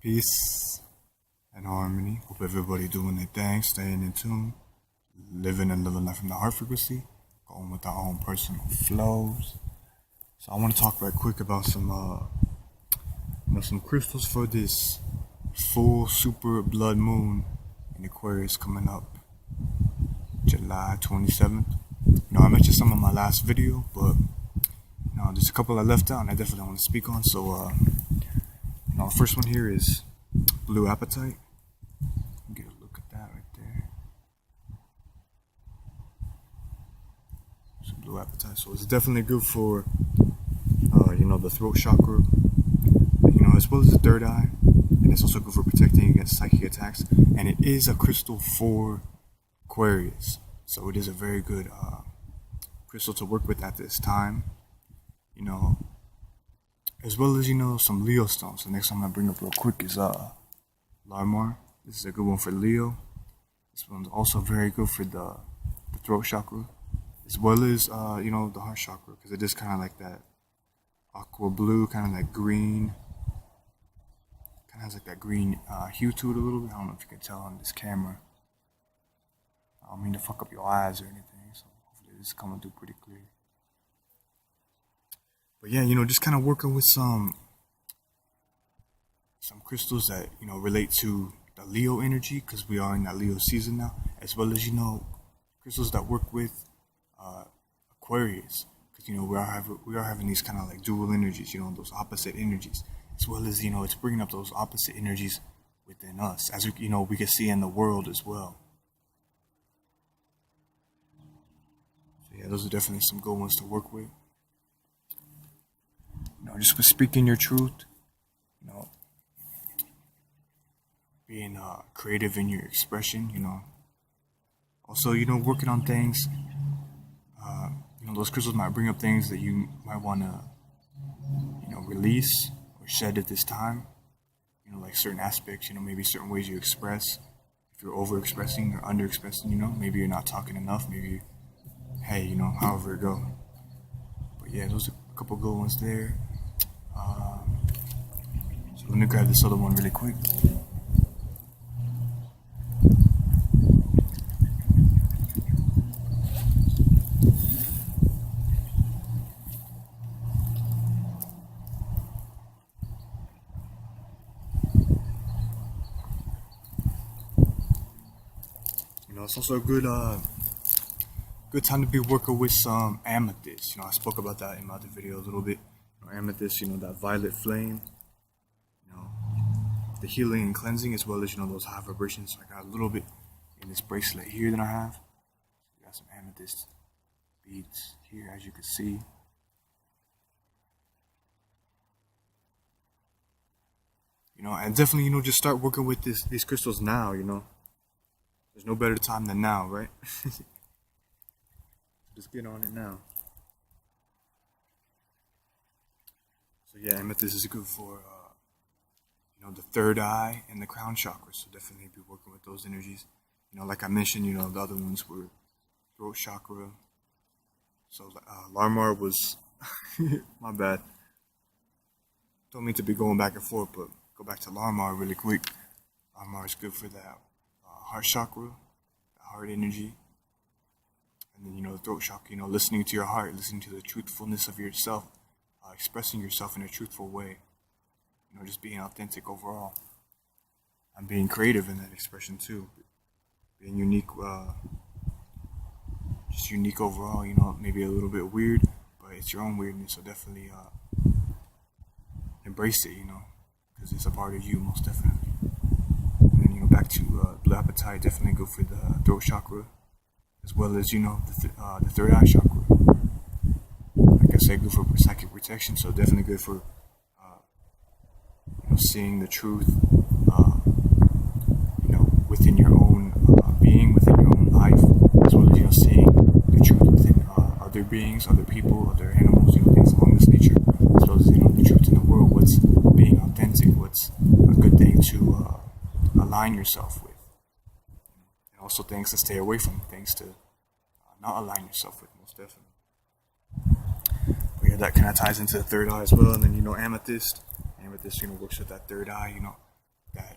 Peace and harmony. Hope everybody doing their thing, staying in tune, living and living life from the heart frequency, going with our own personal flows. So I want to talk right quick about some crystals for this full super blood moon in Aquarius coming up July 27th. I mentioned some in my last video, but there's a couple I left out and I definitely want to speak on. So the first one here is blue apatite. Get a look at that right there. Some blue apatite. So it's definitely good for the throat chakra, as well as the third eye, and it's also good for protecting against psychic attacks. And it is a crystal for Aquarius, so it is a very good crystal to work with at this time. As well as some Leo stones. The next one I'm gonna bring up real quick is Larmar. This is a good one for Leo. This one's also very good for the throat chakra, as well as the heart chakra, because it is kind of like that aqua blue, kind of like green, kind of has like that green hue to it a little bit. I don't know if you can tell on this camera. I don't mean to fuck up your eyes or anything, so hopefully this is coming through pretty clear. But yeah, just kind of working with some crystals that relate to the Leo energy, because we are in that Leo season now, as well as crystals that work with Aquarius, because we are having these kind of like dual energies, those opposite energies, as well as it's bringing up those opposite energies within us, as we can see in the world as well. So yeah, those are definitely some good ones to work with. Just with speaking your truth, being creative in your expression, also, working on things, those crystals might bring up things that you might want to, release or shed at this time, like certain aspects, maybe certain ways you express, if you're over-expressing or under-expressing, maybe you're not talking enough, maybe, hey, however it go. But yeah, those are a couple good ones there. So let me grab this other one really quick. It's also a good time to be working with some amethyst. I spoke about that in my other video a little bit. Amethyst, that violet flame, the healing and cleansing, as well as those high vibrations. So I got a little bit in this bracelet here that I have. Got some amethyst beads here, as you can see. And definitely just start working with these crystals now. There's no better time than now, right? Just get on it now. So yeah, amethyst is good for the third eye and the crown chakra. So definitely be working with those energies. Like I mentioned, the other ones were throat chakra. So Larmar was my bad. Don't mean to be going back and forth, but go back to Larmar really quick. Larmar is good for that heart chakra, the heart energy. And then the throat chakra, listening to your heart, listening to the truthfulness of yourself, expressing yourself in a truthful way, just being authentic overall, and being creative in that expression too, being unique, just unique overall, maybe a little bit weird, but it's your own weirdness, so definitely embrace it, because it's a part of you, most definitely. And then back to blue apatite, definitely good for the throat chakra, as well as the third eye chakra. Like I said, good for psychic protection, so definitely good for seeing the truth, within your own being, within your own life, as well as seeing the truth within other beings, other people, other animals, things along this nature, as well as the truth in the world. What's being authentic? What's a good thing to align yourself with, and also things to stay away from, things to not align yourself with, most definitely. But yeah, that kind of ties into the third eye as well. And then amethyst. Amethyst, works with that third eye, that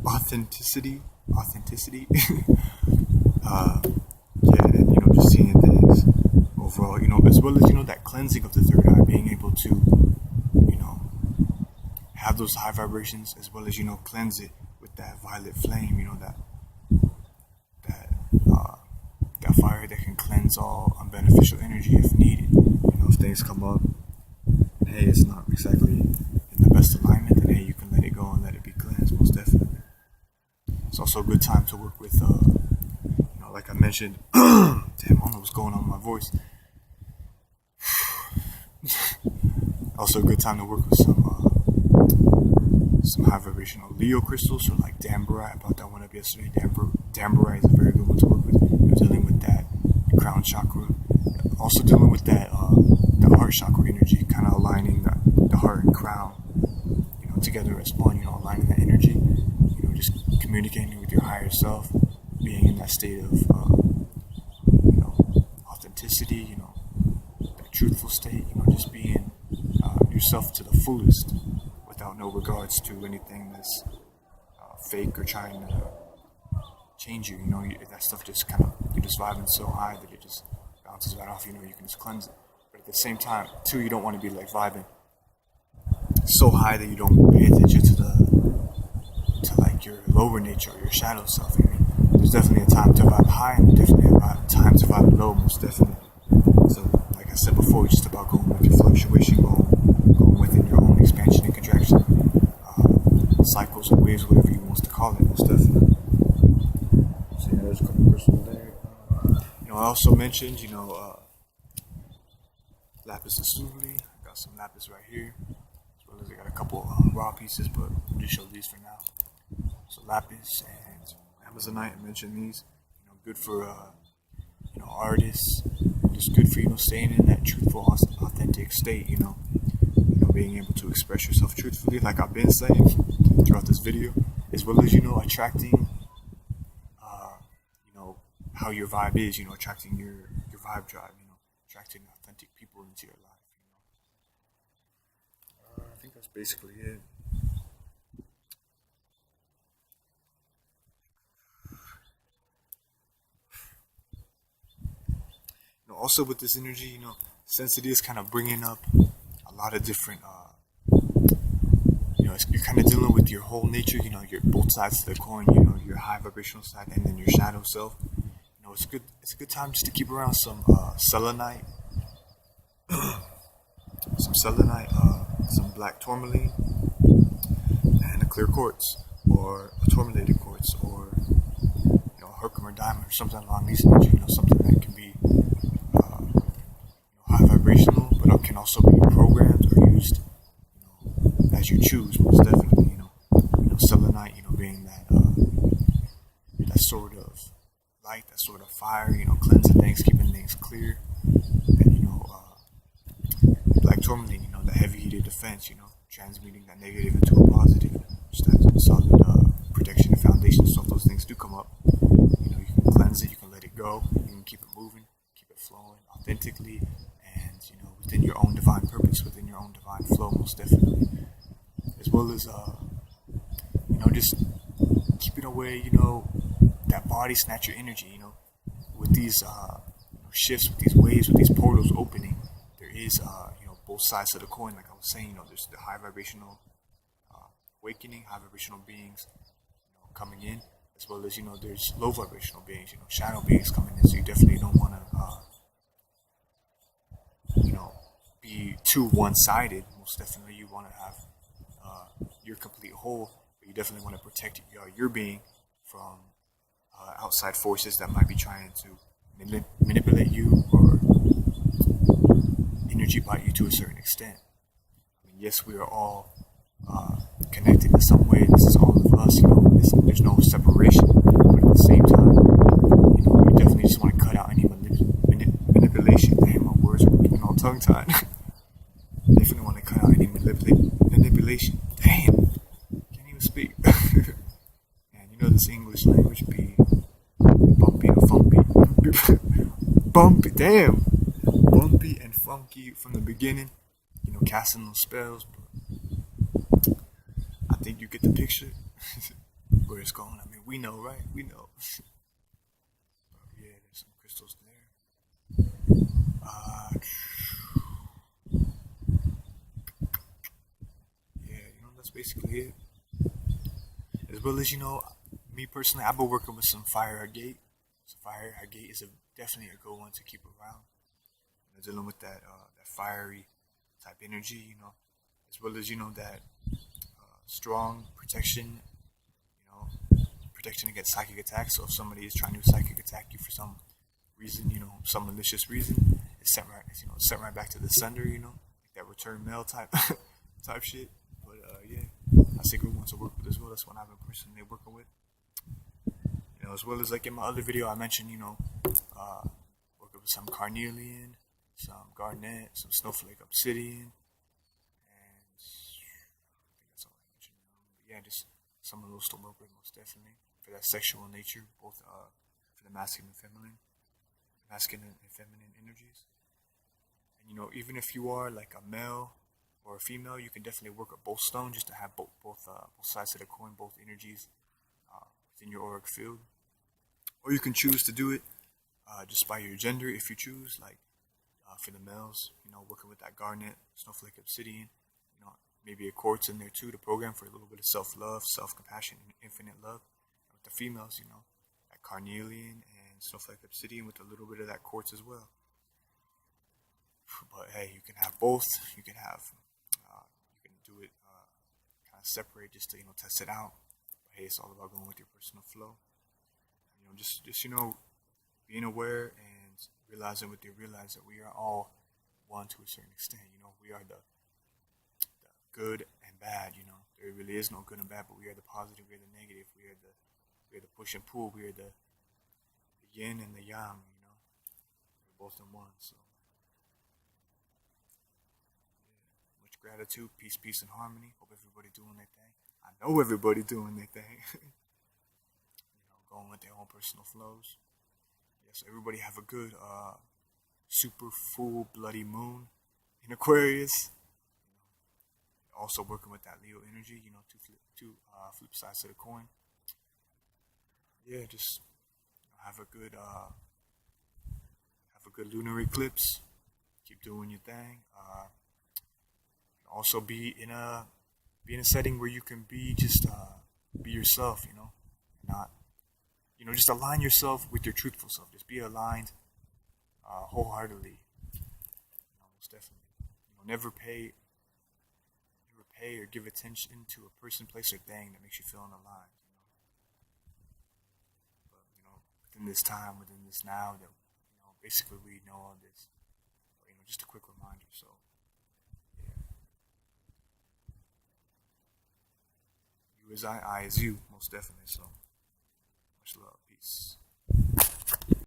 the authenticity. Yeah, and just seeing things overall, as well as that cleansing of the third eye, being able to have those high vibrations, as well as cleanse it with that violet flame, that uh, that fire that can cleanse all unbeneficial energy if needed. If things come up and hey, it's not exactly in the best alignment, then hey, you can let it go and let it be cleansed, most definitely. It's also a good time to work with like I mentioned. Damn, I don't know what's going on with my voice. Also a good time to work with some high vibrational Leo crystals, or like Dambarite. I brought that one up yesterday. Dambarite is a very good one to work with. Dealing with that crown chakra, also dealing with that the heart chakra energy, kind of aligning the heart and crown, together as one. Aligning that energy. Just communicating with your higher self, being in that state of authenticity. That truthful state. Just being yourself to the fullest, without no regards to anything that's fake or trying to change you. That stuff just you're just vibing so high that it just bounces right off. You can just cleanse it. But at the same time, too, you don't want to be like vibing so high that you don't pay attention to like your lower nature or your shadow self. There's definitely a time to vibe high, and definitely a time to vibe low, most definitely. So, like I said before, it's just about going with your fluctuation, going within your own expansion and contraction cycles or waves, whatever you want to call it, most definitely. So yeah, there's a couple crystals there. I also mentioned, lapis lazuli. I got some lapis right here, as well as I got a couple raw pieces, but I'll just show these for now. So lapis and amazonite, I mentioned these. Good for artists, and just good for staying in that truthful, authentic state. Being able to express yourself truthfully, like I've been saying throughout this video, as well as attracting, how your vibe is. Attracting your vibe drive. Attracting authentic people into your life. I think that's basically it. Also with this energy, since it is kind of bringing up a lot of different, you're kind of dealing with your whole nature, your both sides of the coin, your high vibrational side and then your shadow self. It's a good time just to keep around some selenite, some black tourmaline, and a clear quartz, or a tourmalated quartz, or Herkimer diamond, or something along these lines. Something that can be high vibrational, but it can also be programmed or used, as you choose. Most definitely, selenite, being that sort of light, that sort of fire, cleansing things, keeping things clear. And black tourmaline, the heavy-heated defense, transmuting that negative into a positive, just that solid protection and foundation. So if those things do come up, you can cleanse it, you can let it go, you can keep it moving, keep it flowing authentically, and within your own divine purpose, within your own divine flow, most definitely. As well as just keeping away, that body snatcher energy. With these shifts, with these waves, with these portals opening, there is both sides of the coin. Like I was saying, there's the high vibrational awakening, high vibrational beings coming in, as well as there's low vibrational beings, shadow beings coming in. So you definitely don't want to be too one-sided. Most definitely you want to have your complete whole, but you definitely want to protect your being from outside forces that might be trying to manipulate you or energy bite you to a certain extent. Yes, we are all connected in some way. This is all of us. There's no separation, but at the same time, you definitely just want to cut out any manipulation. Damn, my words are getting all tongue-tied. Definitely want to cut out any manipulation. Damn, can't even speak. And this English language be bumpy and funky. Bumpy, damn, bumpy and funky from the beginning. Casting those spells. But get the picture where it's going. I mean, we know, right? We know. Yeah, there's some crystals there. Yeah, that's basically it. As well as me personally, I've been working with some fire agate. So fire agate is definitely a good one to keep around. Dealing with that fiery type energy, as well as that strong protection, protection against psychic attacks. So if somebody is trying to psychic attack you for some reason, some malicious reason, it's sent right back to the sender, like that return mail type type shit. But yeah, that's a good one to work with as well. That's one I've been personally working with. As well as like in my other video, I mentioned, working with some carnelian, some garnet, some snowflake obsidian, and I think that's all I mentioned. But yeah, just some of those to work with most definitely for that sexual nature, both for the masculine and feminine energies. And even if you are like a male or a female, you can definitely work with both stones just to have both sides of the coin, both energies within your auric field. Or you can choose to do it just by your gender if you choose. Like for the males, working with that garnet, snowflake obsidian, maybe a quartz in there too to program for a little bit of self-love, self-compassion, and infinite love. And with the females, that carnelian and snowflake obsidian with a little bit of that quartz as well. But hey, you can have both. You can do it kind of separate just to test it out. But hey, it's all about going with your personal flow. Just being aware and realize that we are all one to a certain extent. We are the good and bad. There really is no good and bad, but we are the positive, we are the negative, we are the push and pull, we are the yin and the yang. We're both in one. So yeah, much gratitude, peace, and harmony. Hope everybody doing their thing. I know everybody doing their thing. Going with their own personal flows. Yes, everybody have a good super full bloody moon in Aquarius. Also working with that Leo energy, two flip sides to the coin. Yeah, just have a good lunar eclipse. Keep doing your thing. Also be in a setting where you can be be yourself. Not just align yourself with your truthful self. Just be aligned wholeheartedly. Most definitely. Never pay or give attention to a person, place, or thing that makes you feel unaligned. But within this time, within this now, that basically we know all this. But, just a quick reminder. So yeah, you as I as you, most definitely. So much love, peace.